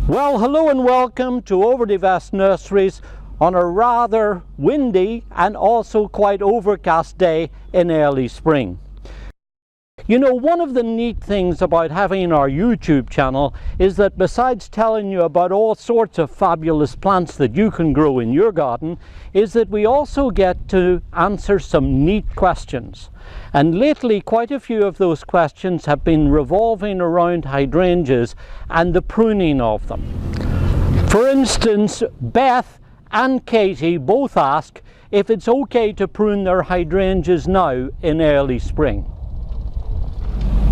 Well, hello and welcome to OverDeVest Nurseries on a rather windy and also quite overcast day in early spring. You know, one of the neat things about having our YouTube channel is that besides telling you about all sorts of fabulous plants that you can grow in your garden, is that we also get to answer some neat questions. And lately quite a few of those questions have been revolving around hydrangeas and the pruning of them. For instance, Beth and Katie both ask if it's okay to prune their hydrangeas now in early spring.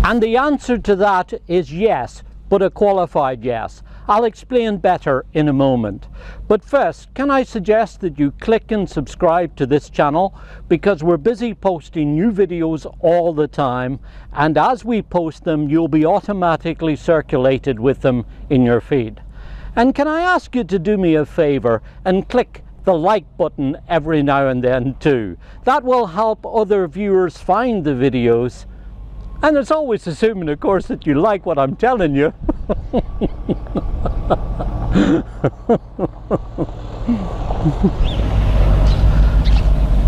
And the answer to that is yes, but a qualified yes. I'll explain better in a moment. But first, can I suggest that you click and subscribe to this channel, because we're busy posting new videos all the time, and as we post them, you'll be automatically circulated with them in your feed. And can I ask you to do me a favor and click the like button every now and then too. That will help other viewers find the videos. And it's always assuming, of course, that you like what I'm telling you.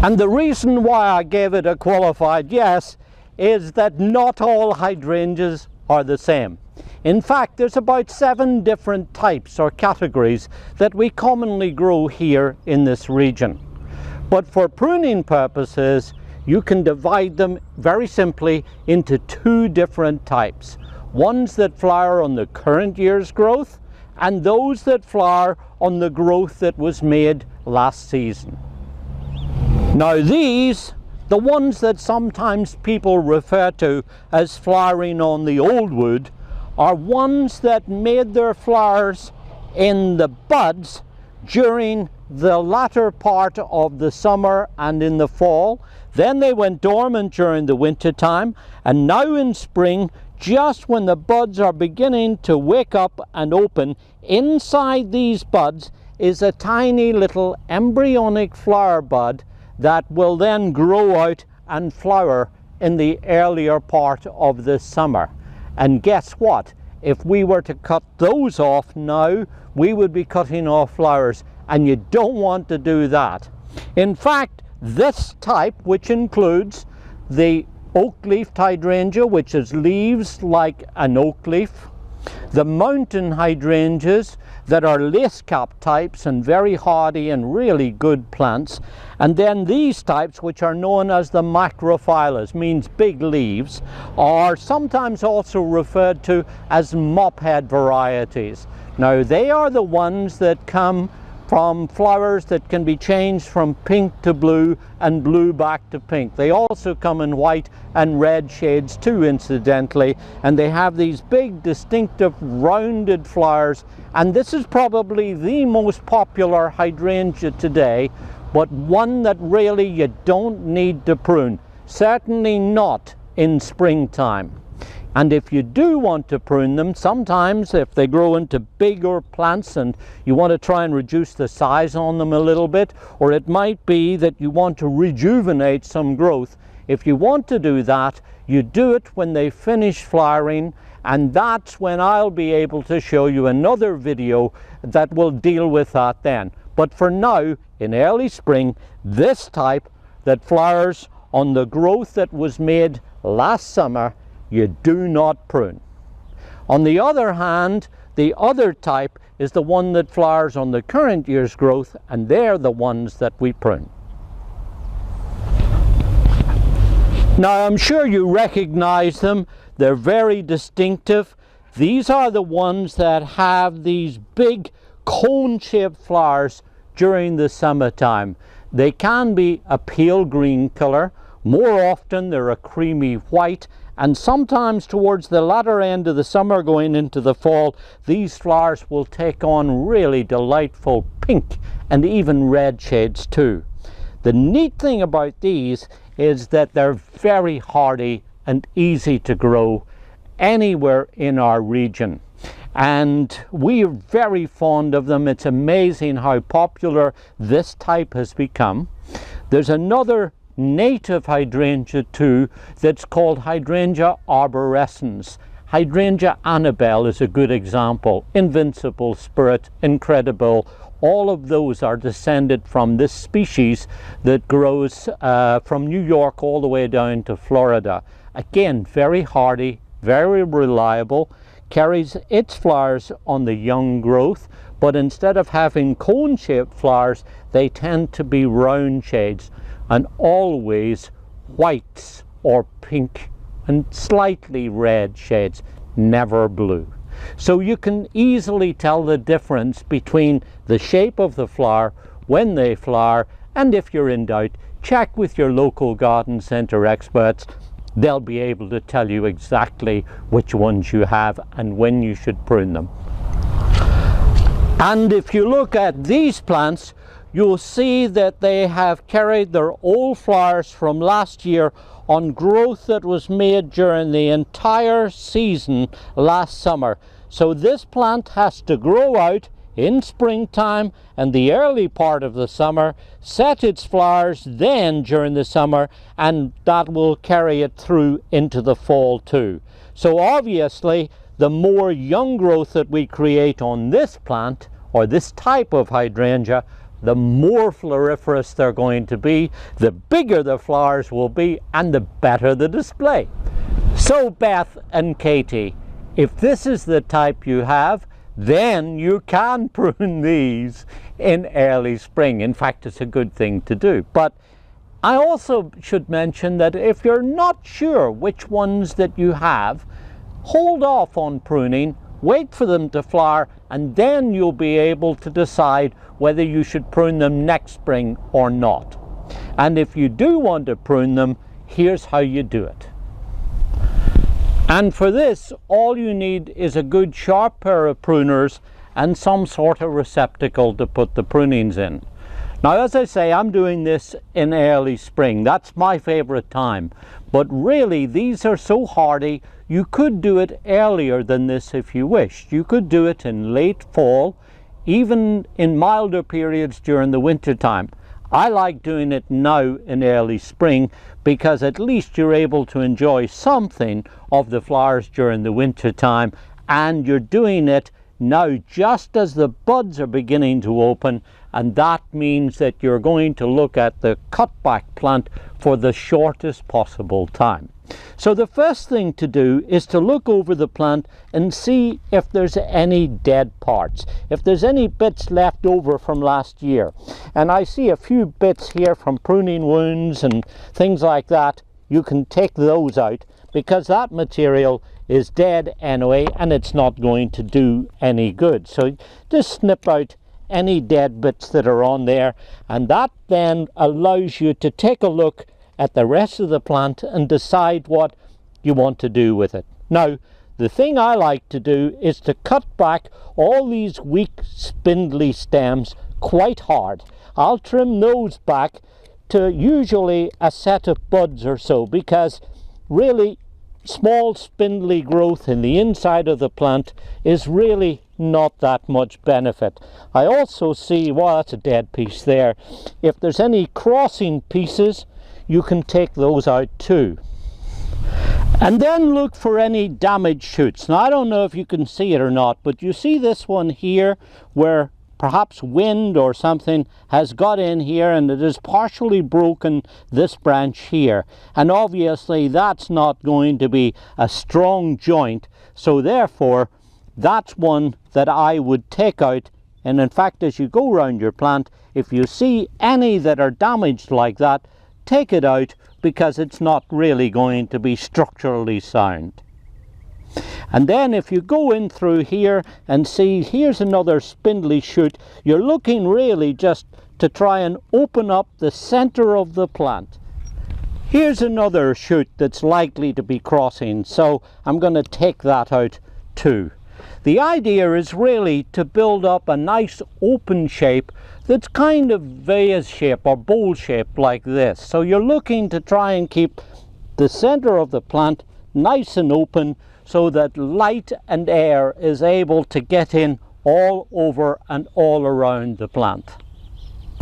And the reason why I gave it a qualified yes is that not all hydrangeas are the same. In fact, there's about 7 different types or categories that we commonly grow here in this region. But for pruning purposes, you can divide them very simply into 2 different types. Ones that flower on the current year's growth, and those that flower on the growth that was made last season. Now these, the ones that sometimes people refer to as flowering on the old wood, are ones that made their flowers in the buds during the latter part of the summer and in the fall. Then they went dormant during the winter time, and now in spring, just when the buds are beginning to wake up and open, inside these buds is a tiny little embryonic flower bud that will then grow out and flower in the earlier part of the summer. And guess what? If we were to cut those off now, we would be cutting off flowers, and you don't want to do that. In fact, this type, which includes the oak-leafed hydrangea, which has leaves like an oak leaf, the mountain hydrangeas that are lace-cap types and very hardy and really good plants, and then these types, which are known as the macrophyllus, means big leaves, are sometimes also referred to as mophead varieties. Now they are the ones that come from flowers that can be changed from pink to blue and blue back to pink. They also come in white and red shades too, incidentally, and they have these big distinctive rounded flowers, and this is probably the most popular hydrangea today, but one that really you don't need to prune, certainly not in springtime. And if you do want to prune them, sometimes if they grow into bigger plants and you want to try and reduce the size on them a little bit, or it might be that you want to rejuvenate some growth, if you want to do that, you do it when they finish flowering, and that's when I'll be able to show you another video that will deal with that then. But for now, in early spring, this type that flowers on the growth that was made last summer, you do not prune. On the other hand, the other type is the one that flowers on the current year's growth, and they're the ones that we prune. Now I'm sure you recognize them. They're very distinctive. These are the ones that have these big cone-shaped flowers during the summertime. They can be a pale green color. More often they're a creamy white, and sometimes towards the latter end of the summer going into the fall, these flowers will take on really delightful pink and even red shades too. The neat thing about these is that they're very hardy and easy to grow anywhere in our region. And we are very fond of them. It's amazing how popular this type has become. There's another native hydrangea too that's called Hydrangea arborescens. Hydrangea Annabelle is a good example. Invincible, Spirit, Incredible, all of those are descended from this species that grows from New York all the way down to Florida. Again, very hardy, very reliable, carries its flowers on the young growth, but instead of having cone-shaped flowers, they tend to be round shades, and always whites or pink and slightly red shades, never blue. So you can easily tell the difference between the shape of the flower when they flower, and if you're in doubt, check with your local garden centre experts. They'll be able to tell you exactly which ones you have and when you should prune them. And if you look at these plants, you'll see that they have carried their old flowers from last year on growth that was made during the entire season last summer. So this plant has to grow out in springtime and the early part of the summer, set its flowers then during the summer, and that will carry it through into the fall too. So obviously the more young growth that we create on this plant or this type of hydrangea, the more floriferous they're going to be, the bigger the flowers will be, and the better the display. So Beth and Katie, if this is the type you have, then you can prune these in early spring. In fact, it's a good thing to do. But I also should mention that if you're not sure which ones that you have, hold off on pruning, wait for them to flower, and then you'll be able to decide whether you should prune them next spring or not. And if you do want to prune them, here's how you do it. And for this, all you need is a good sharp pair of pruners and some sort of receptacle to put the prunings in. Now, as I say, I'm doing this in early spring. That's my favorite time. But really, these are so hardy, you could do it earlier than this if you wished. You could do it in late fall, even in milder periods during the winter time. I like doing it now in early spring because at least you're able to enjoy something of the flowers during the winter time, and you're doing it now just as the buds are beginning to open, and that means that you're going to look at the cutback plant for the shortest possible time. So the first thing to do is to look over the plant and see if there's any dead parts, if there's any bits left over from last year. And I see a few bits here from pruning wounds and things like that. You can take those out because that material is dead anyway and it's not going to do any good. So just snip out any dead bits that are on there, and that then allows you to take a look at the rest of the plant and decide what you want to do with it. Now, the thing I like to do is to cut back all these weak spindly stems quite hard. I'll trim those back to usually a set of buds or so, because really small spindly growth in the inside of the plant is really not that much benefit. I also see, well, that's a dead piece there. If there's any crossing pieces, you can take those out too. And then look for any damaged shoots. Now, I don't know if you can see it or not, but you see this one here where perhaps wind or something has got in here and it has partially broken this branch here. And obviously that's not going to be a strong joint, so therefore that's one that I would take out. And in fact, as you go around your plant, if you see any that are damaged like that, take it out, because it's not really going to be structurally sound. And then if you go in through here and see here's another spindly shoot, you're looking really just to try and open up the center of the plant. Here's another shoot that's likely to be crossing, so I'm going to take that out too. The idea is really to build up a nice open shape that's kind of vase shape or bowl shape like this. So you're looking to try and keep the center of the plant nice and open so that light and air is able to get in all over and all around the plant.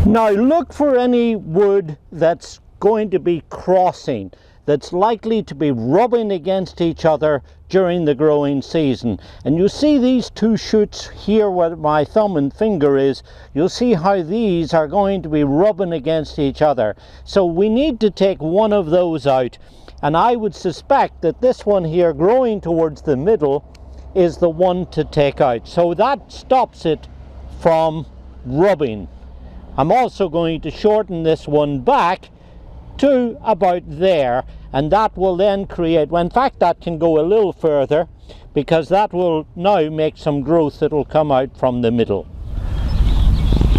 Now look for any wood that's going to be crossing. that's likely to be rubbing against each other during the growing season. And you see these two shoots here where my thumb and finger is, you'll see how these are going to be rubbing against each other. So we need to take one of those out, and I would suspect that this one here growing towards the middle is the one to take out. So that stops it from rubbing. I'm also going to shorten this one back to about there, and that will then create, well, in fact that can go a little further, because that will now make some growth that will come out from the middle.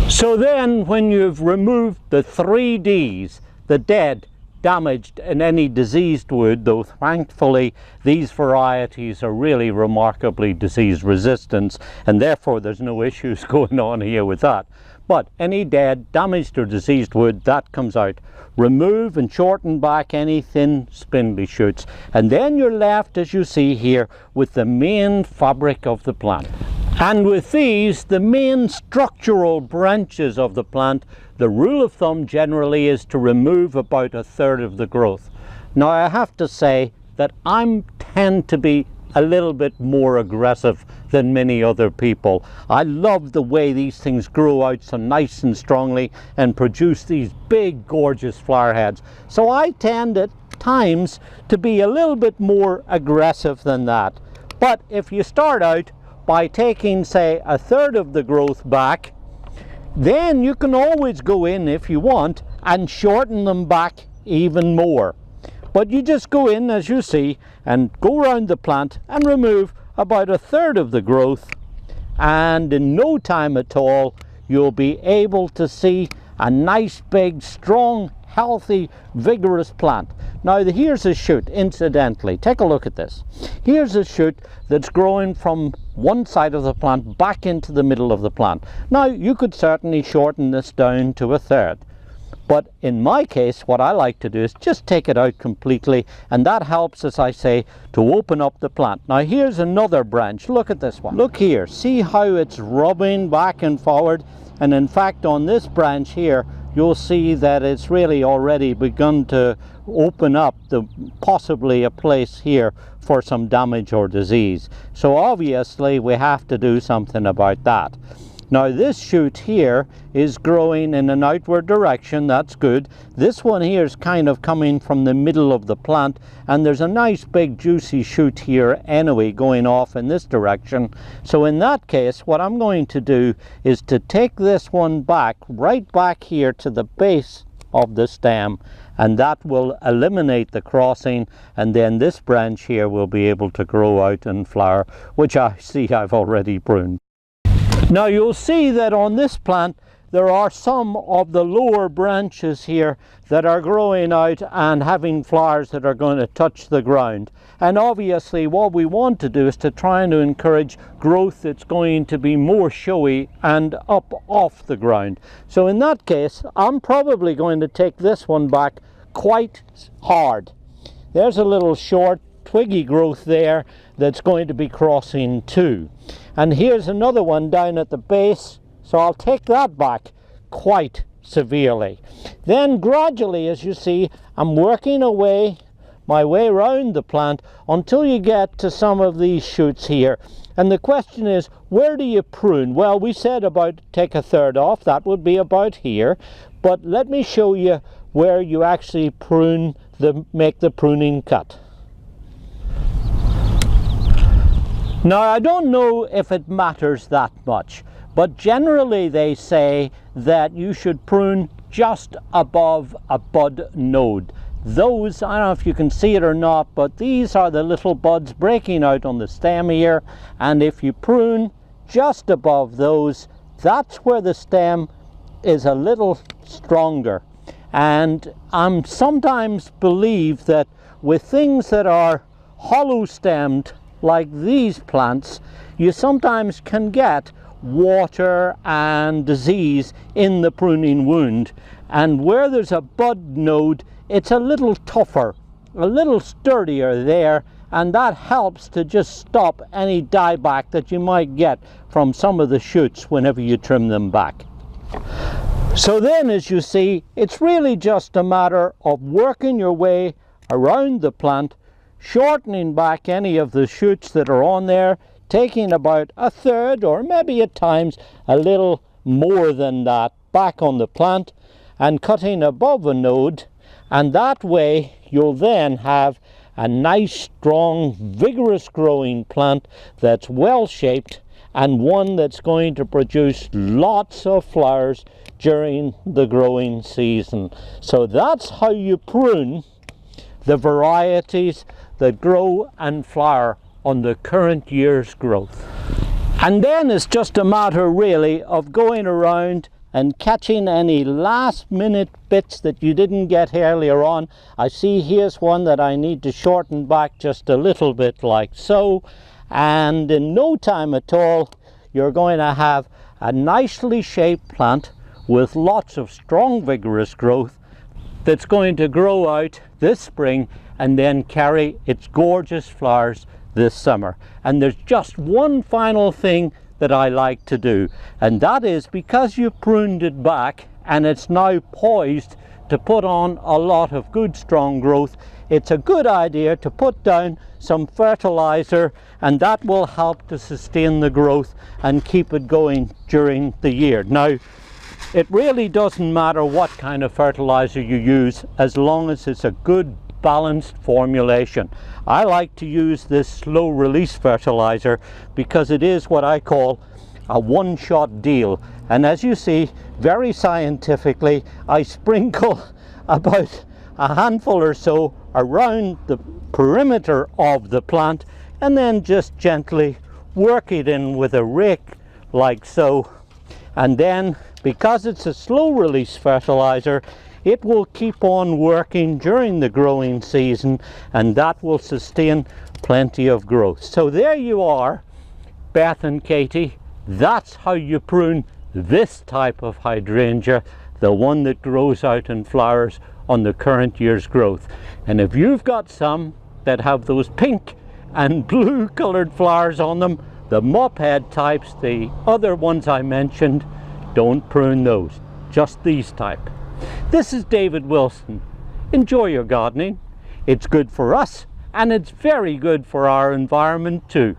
So then when you've removed the 3 Ds, the dead, damaged and any diseased wood, though thankfully these varieties are really remarkably disease resistant and therefore there's no issues going on here with that. But any dead, damaged or diseased wood, that comes out. Remove and shorten back any thin spindly shoots, and then you're left, as you see here, with the main fabric of the plant. And with these, the main structural branches of the plant, the rule of thumb generally is to remove about 1/3 of the growth. Now I have to say that I tend to be a little bit more aggressive than many other people. I love the way these things grow out so nice and strongly and produce these big gorgeous flower heads. So I tend at times to be a little bit more aggressive than that. But if you start out by taking, say, 1/3 of the growth back, then you can always go in if you want and shorten them back even more. But you just go in, as you see, and go around the plant and remove about 1/3 of the growth, and in no time at all you'll be able to see a nice big strong healthy vigorous plant. Now here's a shoot, incidentally, take a look at this. Here's a shoot that's growing from one side of the plant back into the middle of the plant. Now you could certainly shorten this down to 1/3. But in my case, what I like to do is just take it out completely, and that helps, as I say, to open up the plant. Now here's another branch. Look at this one. Look here. See how it's rubbing back and forward? And in fact, on this branch here, you'll see that it's really already begun to open up possibly a place here for some damage or disease. So obviously we have to do something about that. Now this shoot here is growing in an outward direction, that's good. This one here is kind of coming from the middle of the plant, and there's a nice big juicy shoot here anyway going off in this direction. So in that case, what I'm going to do is to take this one back, right back here to the base of the stem, and that will eliminate the crossing, and then this branch here will be able to grow out and flower, which I see I've already pruned. Now you'll see that on this plant there are some of the lower branches here that are growing out and having flowers that are going to touch the ground. And obviously what we want to do is to try and encourage growth that's going to be more showy and up off the ground. So in that case, I'm probably going to take this one back quite hard. There's a little short twiggy growth there that's going to be crossing too. And here's another one down at the base, so I'll take that back quite severely. Then gradually, as you see, I'm working my way around the plant until you get to some of these shoots here. And the question is, where do you prune? Well, we said about take 1/3 off, that would be about here. But let me show you where you actually prune, make the pruning cut. Now I don't know if it matters that much, but generally they say that you should prune just above a bud node. Those, I don't know if you can see it or not, but these are the little buds breaking out on the stem here, and if you prune just above those, that's where the stem is a little stronger. And I sometimes believe that with things that are hollow stemmed like these plants, you sometimes can get water and disease in the pruning wound, and where there's a bud node, it's a little tougher, a little sturdier there, and that helps to just stop any dieback that you might get from some of the shoots whenever you trim them back. So then, as you see, it's really just a matter of working your way around the plant, shortening back any of the shoots that are on there, taking about a third or maybe at times a little more than that back on the plant and cutting above a node, and that way you'll then have a nice, strong, vigorous growing plant that's well shaped and one that's going to produce lots of flowers during the growing season. So that's how you prune the varieties that grow and flower on the current year's growth. And then it's just a matter really of going around and catching any last minute bits that you didn't get earlier on. I see here's one that I need to shorten back just a little bit like so, and in no time at all you're going to have a nicely shaped plant with lots of strong vigorous growth that's going to grow out this spring and then carry its gorgeous flowers this summer. And there's just one final thing that I like to do, and that is, because you pruned it back and it's now poised to put on a lot of good strong growth, it's a good idea to put down some fertilizer, and that will help to sustain the growth and keep it going during the year. Now, it really doesn't matter what kind of fertilizer you use as long as it's a good balanced formulation. I like to use this slow release fertilizer because it is what I call a one-shot deal, and as you see very scientifically, I sprinkle about a handful or so around the perimeter of the plant and then just gently work it in with a rake like so, and then because it's a slow release fertilizer, it will keep on working during the growing season, and that will sustain plenty of growth. So there you are, Beth and Katie. That's how you prune this type of hydrangea, the one that grows out and flowers on the current year's growth. And if you've got some that have those pink and blue colored flowers on them, the mophead types, the other ones I mentioned, don't prune those, just these type. This is David Wilson. Enjoy your gardening. It's good for us, and it's very good for our environment too.